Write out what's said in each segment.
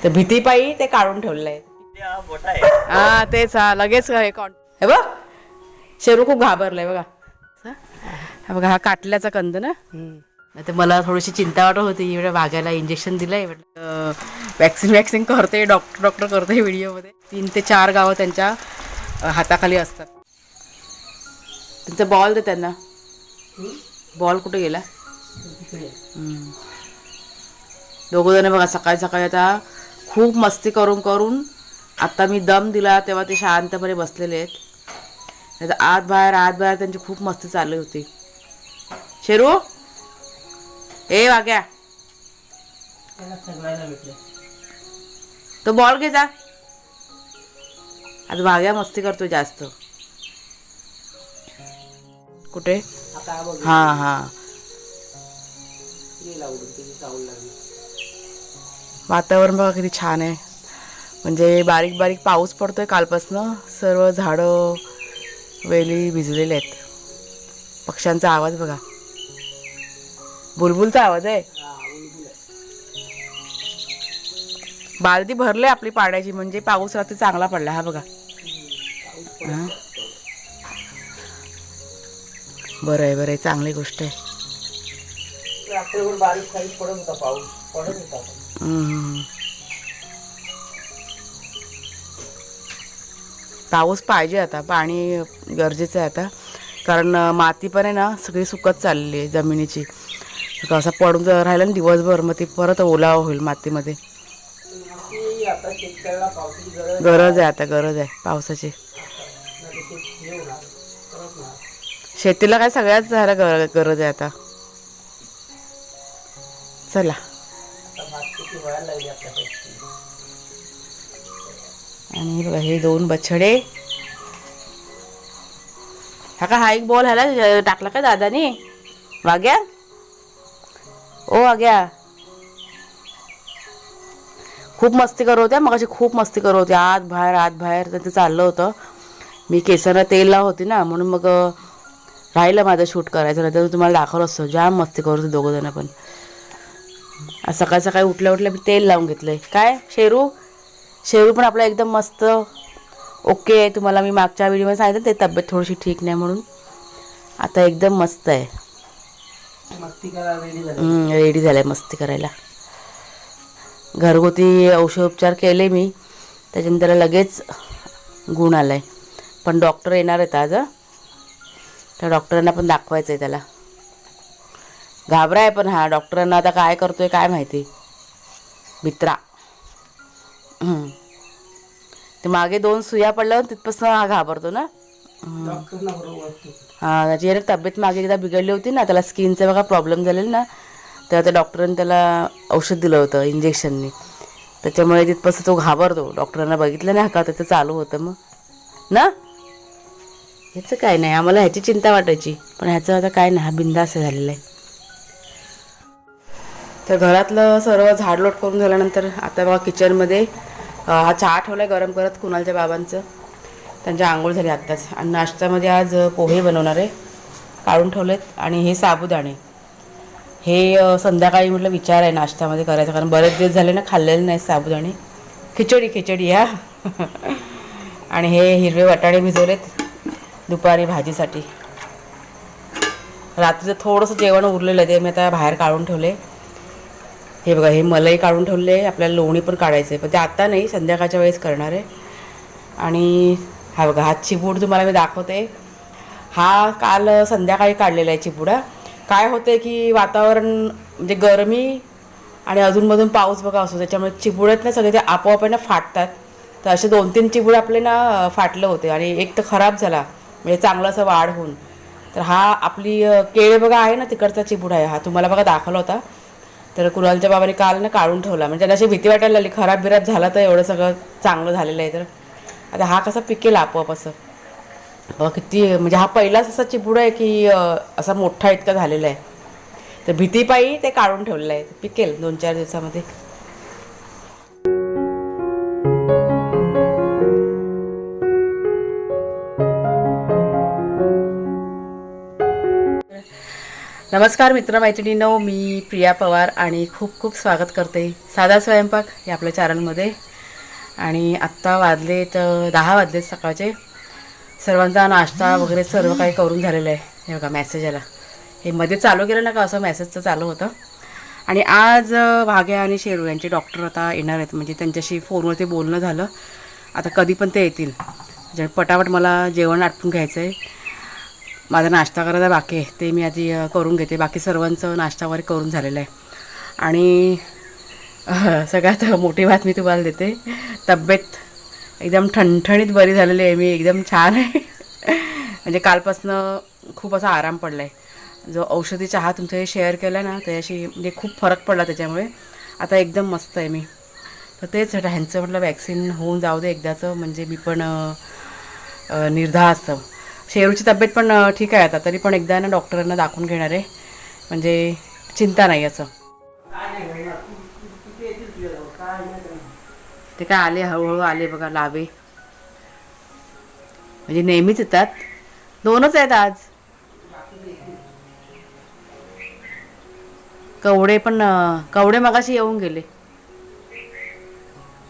तर भीतीपायी ते काढून ठेवलेलं आहे. हा तेच, हा लगेच हे बघ शेरू खूप घाबरलाय बघा. हा बघा, हा काटल्याचा कंद ना. नाही तर मला थोडीशी चिंता वाटत होती, एवढ्या वाघाला इंजेक्शन दिलंय, वॅक्सिन करते डॉक्टर करते व्हिडिओमध्ये. 3 ते 4 गावं त्यांच्या हाताखाली असतात. त्यांचा बॉल दे त्यांना. बॉल कुठे गेला? दोघं जण बघा सकाळी सकाळी आता खूप मस्ती करून करून आता मी दम दिला तेव्हा ते शांतपणे बसलेले आहेत. नाही तर आत बाहेर त्यांची खूप मस्ती चालू होती. शेरू ए वाग्या, तो बॉल घे जा. आता भाग्या मस्ती करतोय जास्त. कुठे? हा हा, वातावरण बघा किती छान आहे. म्हणजे बारीक बारीक पाऊस पडतोय कालपासनं. सर्व झाडं वेली भिजलेले आहेत. पक्ष्यांचा आवाज बघा, बुलबुलचा आवाज आहे. बालदी भरले आपली पाण्याची, म्हणजे पाऊस रात्री चांगला पडला. हा बघा, बरं आहे चांगली गोष्ट आहे. बारीक खाली पडत होता पाऊस, पडत होता. पाऊस पाहिजे, आता पाणी गरजेचं आहे आता. कारण माती पण आहे ना सगळी सुकत चाललेली आहे जमिनीची. असं पडून राहिलं ना दिवसभर, मग ती परत ओलावा होईल मातीमध्ये. गरज आहे आता, गरज आहे पावसाची. शेतीला काय सगळ्याच झालं गरज आहे आता. चला, आणि बघा हे 2 बछडे. हा एक बॉल ह्याला टाकला का दादानी? वाग्या, ओ वाग्या, खूप मस्ती करत होत्या मगाशी, खूप मस्ती करत होत्या. आत बाहेर त्यांचं चाललं होतं. मी केसांना तेल लावत होती ना, म्हणून मग राहिलं माझं शूट करायचं. नाही तर तुम्हाला दाखवलं असतं. जाम मस्ती करत होते दोघं जण पण. आज सकाळी सकाळी उठल्या मी तेल लावून घेतलंय. काय शेरू पण आपला एकदम मस्त ओके आहे. तुम्हाला मी मागच्या व्हिडिओमध्ये सांगितलं ते तब्येत थोडीशी ठीक नाही म्हणून. आता एकदम मस्त आहे, मस्ती करायला रेडी झालाय मस्ती करायला. घरगुती औषधोपचार केले मी, त्याच्यानंतर लगेच गुण आलाय. पण डॉक्टर येणार आहेत आज. त्या डॉक्टरांना पण दाखवायचं आहे त्याला. घाबरा आहे पण हा डॉक्टरांना आता काय करतोय काय माहिती. मित्रा ते मागे 2 सुया पडल्यावर तिथपासून हा घाबरतो ना. हा, त्याची तब्येत मागे एकदा बिघडली होती ना, त्याला स्किनचा बघा प्रॉब्लेम झालेला ना, तेव्हा त्या डॉक्टरांनी त्याला औषध दिलं होतं इंजेक्शननी. त्याच्यामुळे तिथपासून तो घाबरतो. डॉक्टरांना बघितलं नाही का त्याचं चालू होतं मग ना. ह्याचं काय नाही, आम्हाला ह्याची चिंता वाटायची, पण ह्याचं आता काय नाही, हा बिंदास झालेला आहे. तर घरातलं सर्व झाडलोट करून झाल्यानंतर आता बघा किचनमध्ये हा चहा ठेवला आहे गरम करत कुणालच्या बाबांचं. त्यांची आंघोळ झाली आत्ताच. आणि नाश्त्यामध्ये आज पोहे बनवणार आहे, काढून ठेवलेत. आणि हे साबुदाणे, हे संध्याकाळी म्हटलं विचार आहे नाश्त्यामध्ये करायचं, कारण बरेच दिवस झाले ना खाल्लेले नाही साबुदाणे. खिचडी ह्या आणि हे हिरवे वाटाणे भिजवलेत दुपारी भाजीसाठी. रात्रीचं थोडंसं जेवण उरलेलं ते मी आता बाहेर काढून ठेवले. हे बघा, हे मलई काढून ठेवले. आपल्याला लोणी पण काढायचं आहे, पण ते आत्ता नाही, संध्याकाळच्या वेळेस करणार आहे. आणि हा बघा, हा चिपूड तुम्हाला मी दाखवते. हा काल संध्याकाळी काढलेला आहे चिपुडा. काय होतं की वातावरण म्हणजे गरमी आणि अधूनमधून पाऊस बघा असतो, त्याच्यामुळे चिपुड्यात ना सगळे ते आपोआप ना फाटतात. तर असे 2-3 चिबूड आपले ना फाटले होते, आणि एक तर खराब झाला म्हणजे चांगलं असं वाढ होऊन. तर हा आपली केळे बघा आहे ना, तिकडचा चिबूड आहे हा, तुम्हाला बघा दाखवला होता. तर कुणालच्या बाबाने काल ना काढून ठेवला, म्हणजे त्याला अशी भीती वाटायला लागली खराब बिराब झाला तर एवढं सगळं चांगलं झालेलं आहे. तर आता हा कसा पिकेल आपोआप असं. किती म्हणजे हा पहिलाच असा चिबूड आहे की असा मोठा इतका झालेला आहे. तर भीतीपायी ते काढून ठेवलेलं आहे, पिकेल 2-4 दिवसामध्ये. नमस्कार मित्रमैत्रिणींनो, मी प्रिया पवार आणि खूप खूप स्वागत करते साधा स्वयंपाक या आपल्या चॅनलमध्ये. आणि आत्ता वाजले तर 10 वाजलेत सकाळचे. सर्वांचा नाश्ता वगैरे सर्व काही करून झालेलं आहे. हे बघा मॅसेज आला, हे मध्ये चालू केलं ना का असं मॅसेजचं चालू होतं. आणि आज भाग्या आणि शेरू यांचे डॉक्टर आता येणार आहेत, म्हणजे त्यांच्याशी फोनवरती बोलणं झालं. आता कधी पण ते येतील. म्हणजे पटापट मला जेवण आटपून घ्यायचं आहे. माझा नाश्ता करायचा बाकी आहे, ते मी आधी करून घेते. बाकी सर्वांचं नाश्ता वगैरे करून झालेलं आहे. आणि सगळ्यात मोठी बात मी तुम्हाला देते, तब्येत एकदम ठणठणीत बरी झालेली आहे. मी एकदम छान आहे. म्हणजे कालपासनं खूप असा आराम पडला आहे. जो औषधी चहा तुमच्या शेअर केला ना, त्याच्याशी म्हणजे खूप फरक पडला त्याच्यामुळे. आता एकदम मस्त आहे मी. तर तेच ह्यांचं म्हटलं वॅक्सिन होऊन जाऊ दे एकदाचं, म्हणजे मी पण निर्धार असतं. शेरूची तब्येत पण ठीक आहे आता, तरी पण एकदा ना डॉक्टरांना दाखवून घेणार आहे, म्हणजे चिंता नाही असं. ते काय आले, हळूहळू आले बघा लावे. म्हणजे नेहमीच येतात, 2च आहेत आज. कवडे पण कवडे मगाशी येऊन गेले.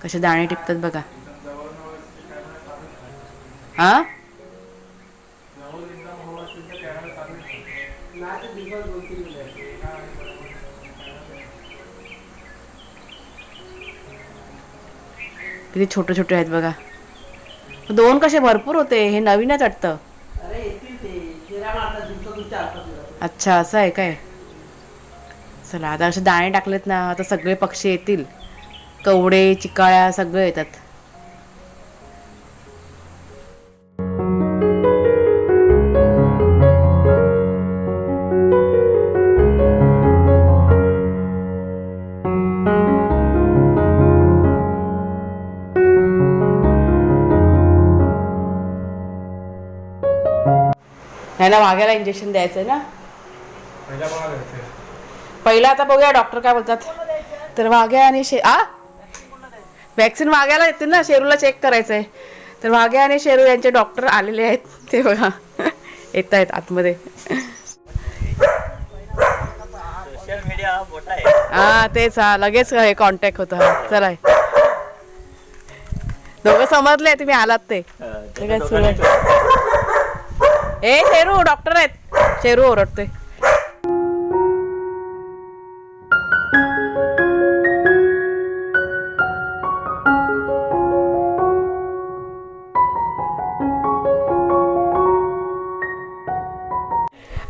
कसे दाणे टिपतात बघा. हां किती छोटे छोटे आहेत बघा. 2 कसे भरपूर होते, हे नवीनच वाटतं. अच्छा असं आहे काय. चला आता असे दाणे टाकलेत ना, आता सगळे पक्षी येतील. कवडे चिकाळ्या सगळे येतात. ह्याला वाघ्याला इंजेक्शन द्यायचं आहे ना पहिला. आता बघूया डॉक्टर काय बोलतात. तर वाघ्या आणि वॅक्सिन वाघ्याला येते ना, शेरूला चेक करायचं आहे. तर वाघ्या आणि शेरू यांचे डॉक्टर आलेले आहेत, ते बघा येत आहेत आतमध्ये. हा तेच, हा लगेच हे कॉन्टॅक्ट होतं. हा चला, दोघं समजले तुम्ही आलात ते. काय सुरू आहे. ए शेरू डॉक्टर आहेत. शेरू ओरडते.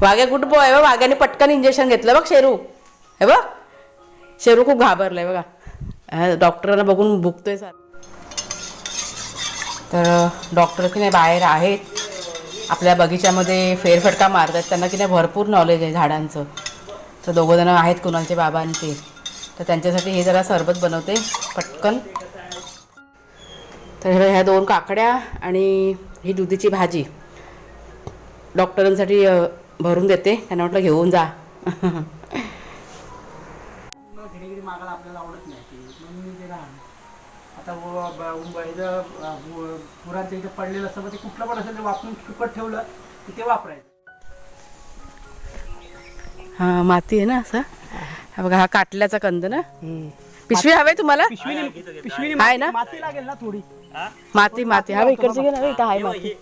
वाघ्या गुड बॉय. वाघ्याने पटकन इंजेक्शन घेतलं बघ. शेरू हे बघ, शेरू खूप घाबरलाय बघा. डॉक्टरांना बघून भुकतोय सर. तर डॉक्टर की नाही बाहेर आहेत, आपल्या बगीच्यामध्ये फेरफटका मारतात. त्यांना की नाही भरपूर नॉलेज आहे झाडांचं. तर 2 जण आहेत, कुणालचे बाबा आणि ते. तर त्यांच्यासाठी हे जरा सरबत बनवते पटकन. तर ह्या 2 काकड्या आणि ही दुधीची भाजी डॉक्टरांसाठी भरून देते. त्यांना म्हटलं घेऊन जा. मागायला आपल्याला आवडत नाही, म्हणून मी ते राहणार. आता पुरात इथे पडलेलं असतं, ते कुठलं पण असेल ते वापरून फुकट ठेवलं की ते वापरायचं. हां माती आहे ना असं. हा बघा, हा काटल्याचा कंद ना. पिशवी हवे तुम्हाला? पिशवी आहे ना, माती लागेल ना थोडी. माती माती हवे इकडची घे ना. इथं आहे माती.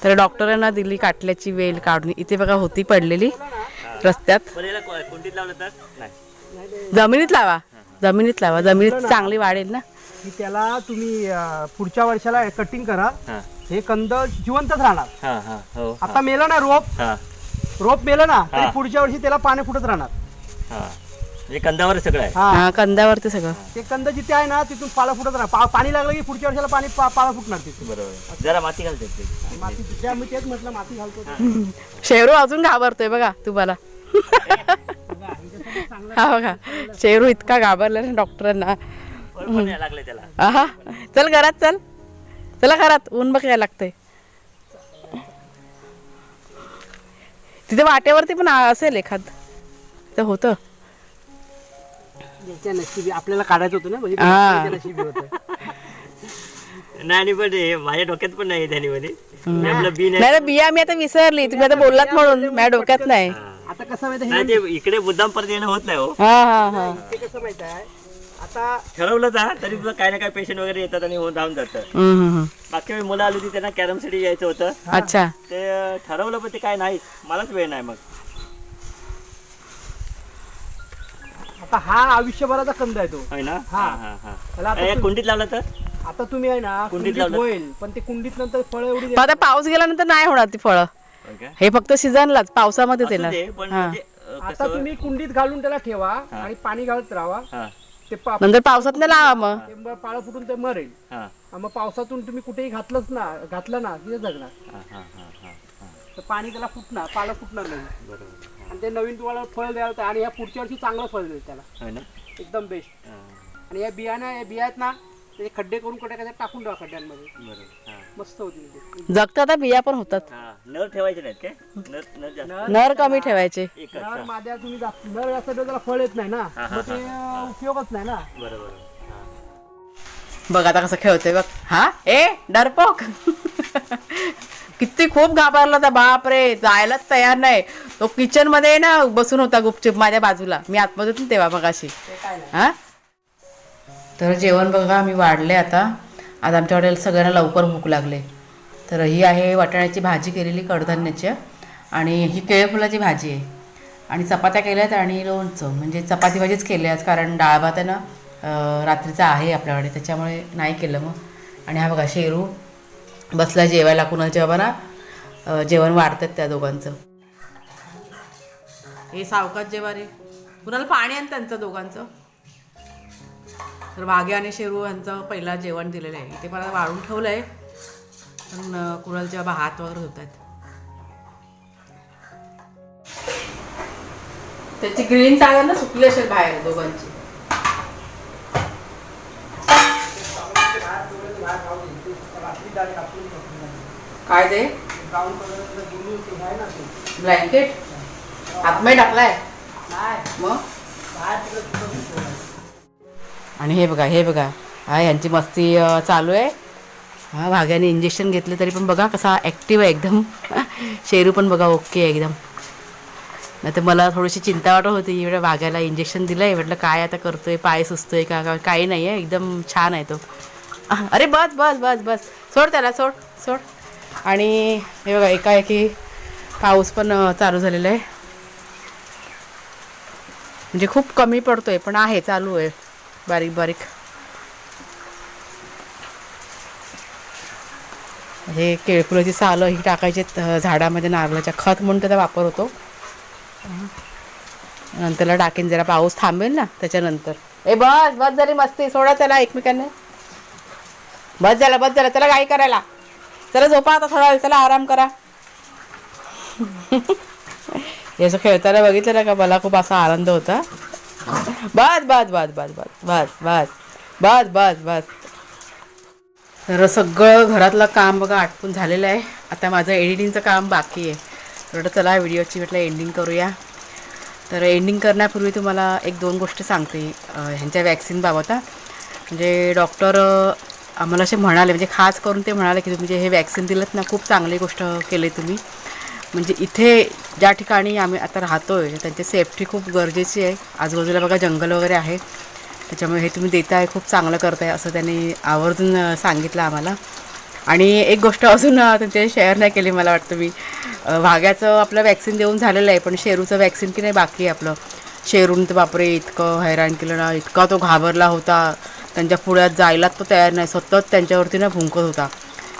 तर डॉक्टरांना दिली काटल्याची वेल काढून. इथे बघा होती पडलेली रस्त्यात. जमिनीत लावा, जमिनीत लावा, जमिनीत चांगली वाढेल ना. की त्याला तुम्ही पुढच्या वर्षाला कटिंग करा. हे कंद जिवंतच राहणार. आता मेलं ना रोप मेलं ना, तरी पुढच्या वर्षी त्याला पाणी फुटत राहणार. कंदावर सगळं आहे. हा कंदावरती सगळं. ते कंद जिथे आहे ना तिथून पाला फुटत राहणार. पाणी लागलं की पुढच्या वर्षाला पाला फुटणार तिथे. बरोबर, जरा माती घालते. माती मी तेच म्हटलं, माती घालतो. शेरू अजून घाबरतोय बघा तुम्हाला. हा बघा, शेरू इतका घाबरला ना डॉक्टरांना. लागले त्याला. हा चल घरात, चल चला घरात, ऊन बघायला लागतंय. तिथे वाटेवरती पण असेल एखाद तर होतं. नशिबी आपल्याला काढायचं होतं ना, म्हणजे नशिबी होतं. नाही आणि पण हे माझ्या डोक्यात पण नाही त्याने मध्ये मी आपलं बी नाही तर बिया मी आता विसरली, तुम्ही आता बोललात म्हणून माझ्या डोक्यात नाही. आता कसं माहिती नाही ते इकडे मुद्दाम परत येणं होत नाही हो. हा हा हा. ते कसं माहिती आहे आता ठरवलं जा तरी सुद्धा काही ना काही पेशंट वगैरे येतात आणि होऊन जाऊन जातं. मागच्या वेळी मुलं आली होती त्यांना कॅरमसाठी यायचं होतं, अच्छा. ते ठरवलं पण ते काय नाहीच, मलाच वेळ नाही मग. आता हा आयुष्यभराचा कंद आहे तो. होय ना. हा. हा हा त्याला हा. आता हे कुंडीत लावला तर आता तुम्ही आहे ना कुंडीत कुंडीत लावलं. होईल, पण ते कुंडीत नंतर फळ एवढी पण आता पाऊस गेल्यानंतर नाही होणार ती फळं, होय का? हे फक्त सीझनलाच पावसामध्येच असू येणार. दे, पण हा. म्हणजे आता कसं तुम्ही कुंडीत घालून त्याला ठेवा आणि पाणी घालत राहा. हा ते नंतर पावसात नाही लावा मग. पाळं फुटून ते मरेल. हा मग पावसातून तुम्ही कुठेही घातलं ना तिथे जगणार. हा हा हा हा. तर पाणी त्याला फुटणार, पाला फुटणार नाही बरोबर. आणि ते नवीन तुम्हाला फळ द्यायला तर- आणि या पुढच्या वर्षी चांगलं फळ देईल त्याला, होय ना. एकदम बेस्ट. हा. आणि या बिया आहेत ना ते खड्डे करून कुठे टाकून ठेवा खड्ड्यांमध्ये, बरोबर. हा. मस्त होतील ते. जगतात आता बिया पण होतात. हा. नर ठेवायचे नाहीत काय? नर नर जास्त नर कमी ठेवायचे. एकच. नर हा. माद्या तुम्ही नर जास्त ठेवलं त्याला फळ येत नाही ना, मग ते उपयोगच नाही ना. बरोबर. हा. बघ आता कसं खेळतोय बघ. हा ए डरपोक. किती खूप घाबरला होता, बाप रे, जायलाच तयार नाही. तो किचन मध्ये ना बसून होता गुपचूप माझ्या बाजूला, मी आतमध्ये होती तेव्हा मगाशी. हा. तर जेवण बघा मी वाढले आता. आज आमच्याकडे सगळ्यांना लवकर भूक लागले. तर ही आहे वाटाण्याची भाजी केलेली कडधान्याची, आणि ही केळफुलाची भाजी आहे, आणि चपात्या केल्यात आणि लोणचं. म्हणजे चपाती भाजीच केली आज, कारण डाळ भात आहे ना रात्रीचा आहे आपल्याकडे, त्याच्यामुळे नाही केलं मग. आणि हा बघा शेरू बसला जेवायला, कुणाच्या बाबा जेवण वाढतात त्या दोघांचं. हे सावकाश जेवा रे, कुणाला पाणी आणि त्यांचं दोघांचं. तर वाघे आणि शेरू यांचं पहिला जेवण दिलेलं आहे, इथे मला वाढून ठेवलं आहे, पण कुणालच्या बाबा हात वगैरे होत आहेत. त्याची ग्रीन चालत ना सुकली असेल बाहेर दोघांची. काय ते ब्लँकेट आतमध्ये टाकलाय मग. आणि हे बघा हा यांची मस्ती चालू आहे. हा भाग्याने इंजेक्शन घेतलं तरी पण बघा कसा ॲक्टिव्ह आहे एकदम. शेरू पण बघा ओके एकदम. नाही तर मला थोडीशी चिंता वाटत होती, एवढ्या भाग्याला इंजेक्शन दिलं आहे, म्हटलं काय आता करतोय, पाय सुचतोय का, काही नाही आहे, एकदम छान आहे तो. अरे बस बस बस बस, सोड त्याला, सोड सोड. आणि हे बघा एकाएकी पाऊस पण चालू झालेला आहे, म्हणजे खूप कमी पडतोय पण आहे, चालू आहे बारीक बारीक. हे केळफुलाची सालं ही टाकायची झाडामध्ये, नारळाच्या खत म्हणून त्याचा वापर होतो. नंतरला टाकेन जरा पाऊस थांबेल ना त्याच्यानंतर. ए बस बस झाली मस्ती, सोडा चला एकमेकांना. बस झाला चला गाई करायला, चला झोपा आता थोडा वेळ, चला आराम करा. हे असं खेळताना बघितलं ना का मला खूप असा आनंद होता. बस बस बस बस बस बस बस बस बस बस. तर सगळं घरातलं काम बघा आटपून झालेलं आहे. आता माझं एडिटिंगचं काम बाकी आहे. तर चला व्हिडिओची म्हटलं एंडिंग करूया. तर एंडिंग करण्यापूर्वी तुम्हाला एक दोन गोष्टी सांगते ह्यांच्या वॅक्सिनबाबत. म्हणजे डॉक्टर आम्हाला असे म्हणाले, म्हणजे खास करून ते म्हणाले की तुम्ही जे हे वॅक्सिन दिलं ना, खूप चांगली गोष्ट केली तुम्ही. म्हणजे इथे ज्या ठिकाणी आम्ही आता राहतो आहे त्यांची सेफ्टी खूप गरजेची आहे. आजूबाजूला बघा जंगल वगैरे आहे, त्याच्यामुळे हे तुम्ही देताय खूप चांगलं करताय असं त्यांनी आवर्जून सांगितलं आम्हाला. आणि एक गोष्ट अजून त्यांच्याशी शेअर नाही केली मला वाटतं मी. वाघ्याचं आपलं वॅक्सिन देऊन झालेलं आहे, पण शेरूचं वॅक्सिन की नाही बाकी आहे आपलं. शेरून तर बापरे इतकं हैराण केलं ना, इतका तो घाबरला होता, त्यांच्या पुढ्यात जायलाच तो तयार नाही, सतत त्यांच्यावरती ना भुंकत होता.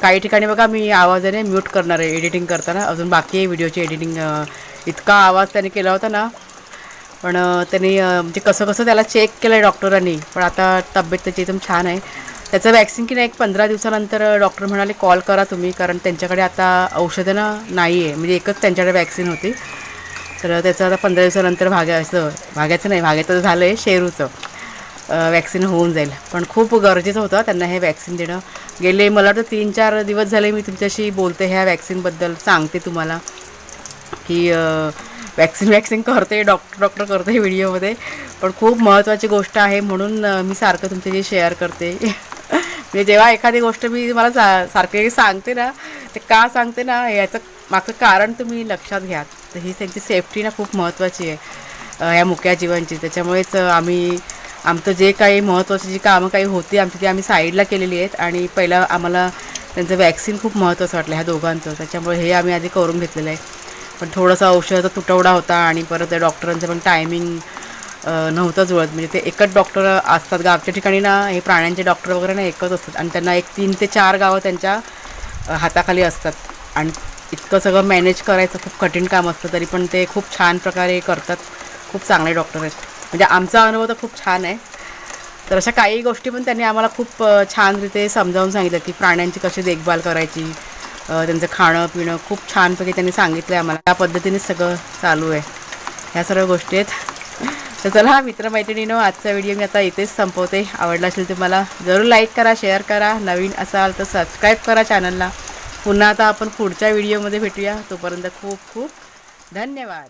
काही ठिकाणी बघा मी आवाजाने म्यूट करणार आहे एडिटिंग करताना, अजून बाकी आहे व्हिडिओची एडिटिंग. इतका आवाज त्याने केला होता ना, पण त्यांनी म्हणजे कसं त्याला चेक केलं आहे डॉक्टरांनी, पण आता तब्येत त्याची एकदम छान आहे. त्याचं वॅक्सिन की नाही एक 15 दिवसानंतर डॉक्टर म्हणाले कॉल करा तुम्ही, कारण त्यांच्याकडे आता औषधं ना नाही आहे, म्हणजे एकच त्यांच्याकडे वॅक्सिन होती. तर त्याचं आता 15 दिवसानंतर भाग्याचं नाही, भाग्याचं झालं आहे शेरूचं वॅक्सिन होऊन जाईल. पण खूप गरजेचं होतं त्यांना हे वॅक्सिन देणं. गेले मला वाटतं 3-4 दिवस झाले मी तुमच्याशी बोलते ह्या वॅक्सिनबद्दल, सांगते तुम्हाला की वॅक्सिन करते, डॉक्टर करते व्हिडिओमध्ये, पण खूप महत्त्वाची गोष्ट आहे म्हणून मी सारखं तुमच्याशी शेअर करते. म्हणजे जेव्हा एखादी गोष्ट मी तुम्हाला सारखे सांगते ना, ते का सांगते ना याचं मागचं कारण तुम्ही लक्षात घ्या. तर ही त्यांची सेफ्टी ना खूप महत्त्वाची आहे या मुक्या जीवांची. त्याच्यामुळेच आमचं जे काही महत्त्वाची जी कामं काही होती आमची ती आम्ही साईडला केलेली आहेत. आणि पहिला आम्हाला त्यांचं वॅक्सिन खूप महत्त्वाचं वाटलं ह्या दोघांचं, त्याच्यामुळे हे आम्ही आधी करून घेतलेलं आहे. पण थोडासा औषधाचा तुटवडा होता आणि परत त्या डॉक्टरांचं पण टायमिंग नव्हतं जुळत. म्हणजे ते एकच डॉक्टर असतात गावच्या ठिकाणी ना, हे प्राण्यांचे डॉक्टर वगैरे ना एकच असतात आणि त्यांना 3 ते 4 गावं त्यांच्या हाताखाली असतात. आणि इतकं सगळं मॅनेज करायचं खूप कठीण काम असतं, तरी पण ते खूप छान प्रकारे करतात. खूप चांगले डॉक्टर आहेत. म्हणजे आमचा अनुभव तर खूप छान आहे. तर अशा काही गोष्टी पण त्यांनी आम्हाला खूप छानरीते समजावून सांगितलं की प्राण्यांची कशी देखभाल करायची, त्यांचं खाणं पिणं खूप छानपैकी त्यांनी सांगितलं आहे आम्हाला. त्या पद्धतीनेच सगळं चालू आहे. ह्या सर्व गोष्टी आहेत. तर चला मित्रमैत्रिणींनो, आजचा व्हिडिओ मी आता इथेच संपवते. आवडला असेल तर मला जरूर लाईक करा, शेअर करा. नवीन असाल तर सबस्क्राईब करा चॅनलला. पुन्हा आता आपण पुढच्या व्हिडिओमध्ये भेटूया. तोपर्यंत खूप खूप धन्यवाद.